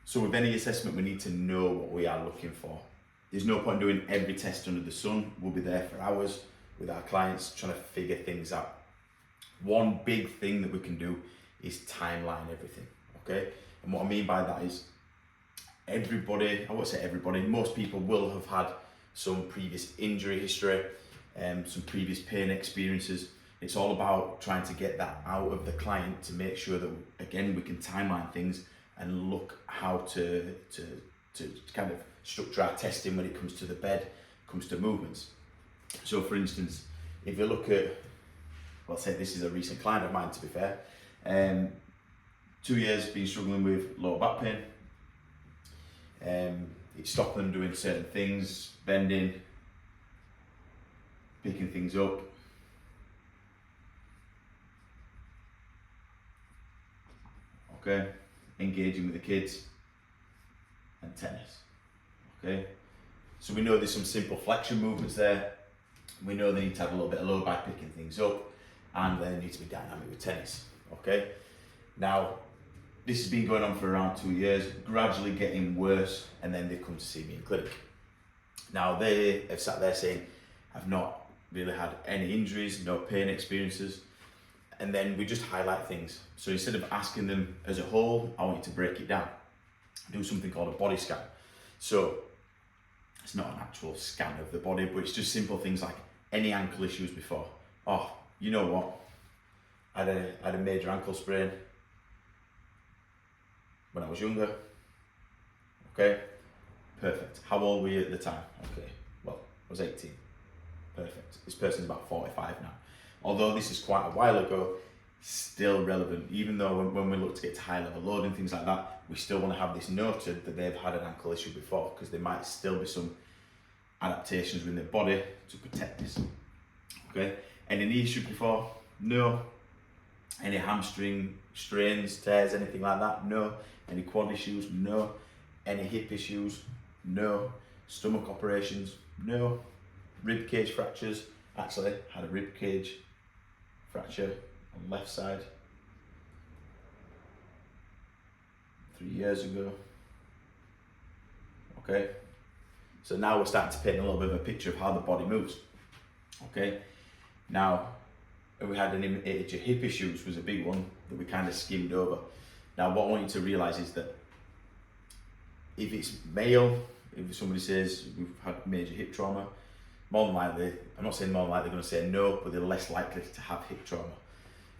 So with any assessment, we need to know what we are looking for. There's no point doing every test under the sun. We'll be there for hours with our clients trying to figure things out. One big thing that we can do is timeline everything, okay? And what I mean by that is everybody, I won't say everybody, most people will have had some previous injury history, some previous pain experiences. It's all about trying to get that out of the client to make sure that, again, we can timeline things and look how to kind of structure our testing when it comes to the bed, comes to movements. So for instance, if you look at, well, say this is a recent client of mine, to be fair, 2 years been struggling with lower back pain. It stopped them doing certain things, bending, picking things up. Okay, engaging with the kids and tennis. Okay, so we know there's some simple flexion movements there. We know they need to have a little bit of low by picking things up, and they need to be dynamic with tennis. Okay, now this has been going on for around 2 years, gradually getting worse, and then they come to see me in clinic. Now they have sat there saying, I've not really had any injuries, no pain experiences, and then we just highlight things. So instead of asking them as a whole, I want you to break it down. Do something called a body scan. So it's not an actual scan of the body, but it's just simple things like any ankle issues before. Oh, you know what? I had a major ankle sprain when I was younger. Okay, perfect. How old were you at the time? Okay, well, I was 18. Perfect. This person's about 45 now. Although this is quite a while ago, still relevant. Even though when we look to get to high level loading, things like that, we still want to have this noted that they've had an ankle issue before, because there might still be some adaptations within their body to protect this. Okay, any knee issue before? No. Any hamstring strains, tears, anything like that? No. Any quad issues? No. Any hip issues? No. Stomach operations? No. Rib cage fractures? Actually, had a rib cage fracture on the left side 3 years ago. Okay, so now we're starting to paint a little bit of a picture of how the body moves. Okay, now we had an age of hip issues was a big one that we kind of skimmed over. Now what I want you to realise is that if it's male, if somebody says we've had major hip trauma, more than likely, I'm not saying more than likely they're going to say no, but they're less likely to have hip trauma.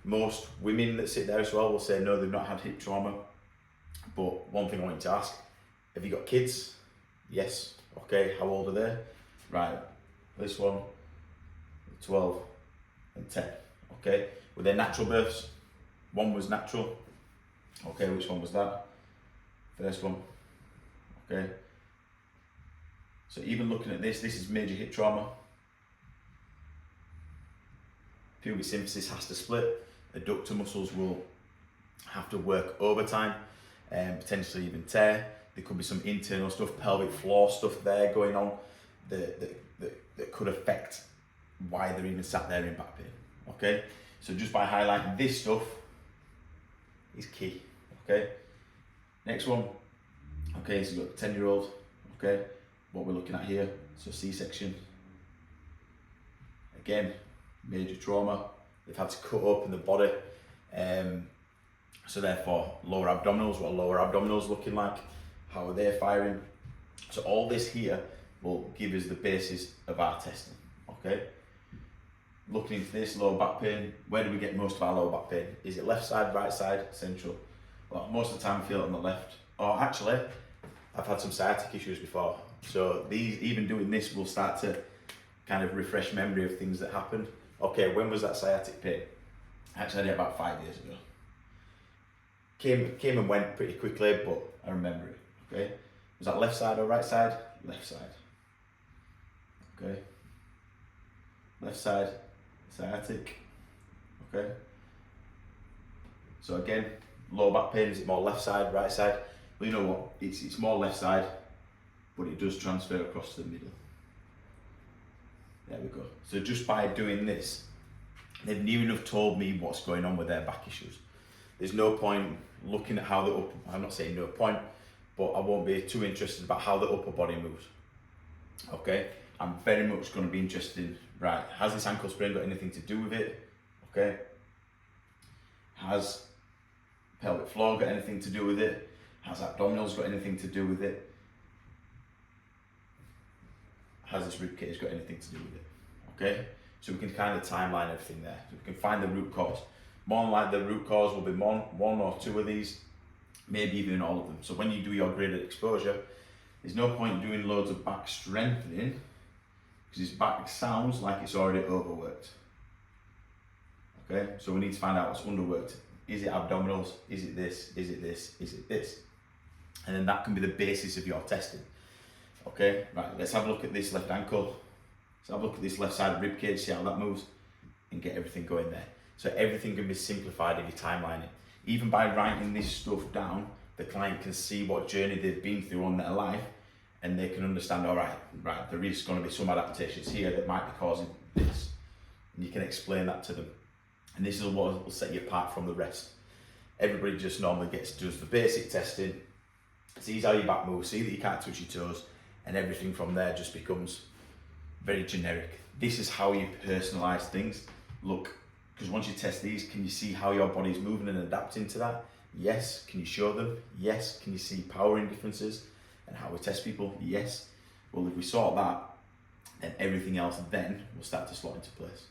Most women that sit there as well will say no, they've not had hip trauma. But one thing I want you to ask, have you got kids? Yes. Okay, how old are they? Right, this one, 12 and 10. Okay, were they natural births? One was natural. Okay, which one was that? First one. Okay. So even looking at this is major hip trauma. Pubic symphysis has to split. Adductor muscles will have to work overtime and potentially even tear. There could be some internal stuff, pelvic floor stuff there going on that could affect why they're even sat there in back pain. Okay, so just by highlighting this stuff is key. Okay, next one. Okay, so you've got a 10-year-old. Okay, what we're looking at here, so C-section. Again, major trauma. They've had to cut open the body. So therefore, lower abdominals, what are lower abdominals looking like? How are they firing? So all this here will give us the basis of our testing, okay? Looking into this, lower back pain, where do we get most of our lower back pain? Is it left side, right side, central? Well, most of the time I feel it on the left. Or actually, I've had some sciatic issues before. So even doing this will start to kind of refresh memory of things that happened. Okay, when was that sciatic pain? Actually, I did it about 5 years ago. Came and went pretty quickly, but I remember it. Okay, was that left side or right side? Left side. Okay, left side, sciatic. Okay, so again, lower back pain, is it more left side, right side? Well, you know what, it's more left side, but it does transfer across to the middle. There we go. So just by doing this, they've near enough told me what's going on with their back issues. there's no point looking at how the upper, I'm not saying no point, but I won't be too interested about how the upper body moves. Okay, I'm very much going to be interested in, right, has this ankle sprain got anything to do with it? Okay, has pelvic floor got anything to do with it? Has abdominals got anything to do with it? Has this rib cage got anything to do with it? Okay, so we can kind of timeline everything there. So we can find the root cause. More than likely the root cause will be one or two of these, maybe even all of them. So when you do your graded exposure, there's no point doing loads of back strengthening because his back sounds like it's already overworked. Okay, so we need to find out what's underworked. Is it abdominals? Is it this? Is it this? Is it this? And then that can be the basis of your testing. Okay, right, let's have a look at this left ankle. Let's have a look at this left side rib cage, see how that moves, and get everything going there. So everything can be simplified if you timeline it. Even by writing this stuff down, the client can see what journey they've been through on their life, and they can understand, all right, there is going to be some adaptations here that might be causing this. And you can explain that to them. And this is what will set you apart from the rest. Everybody just normally does the basic testing, sees how your back moves, see that you can't touch your toes, and everything from there just becomes very generic. This is how you personalize things. Look, because once you test these, can you see how your body's moving and adapting to that? Yes. Can you show them? Yes. Can you see powering differences and how we test people? Yes. Well, if we sort that, then everything else then will start to slot into place.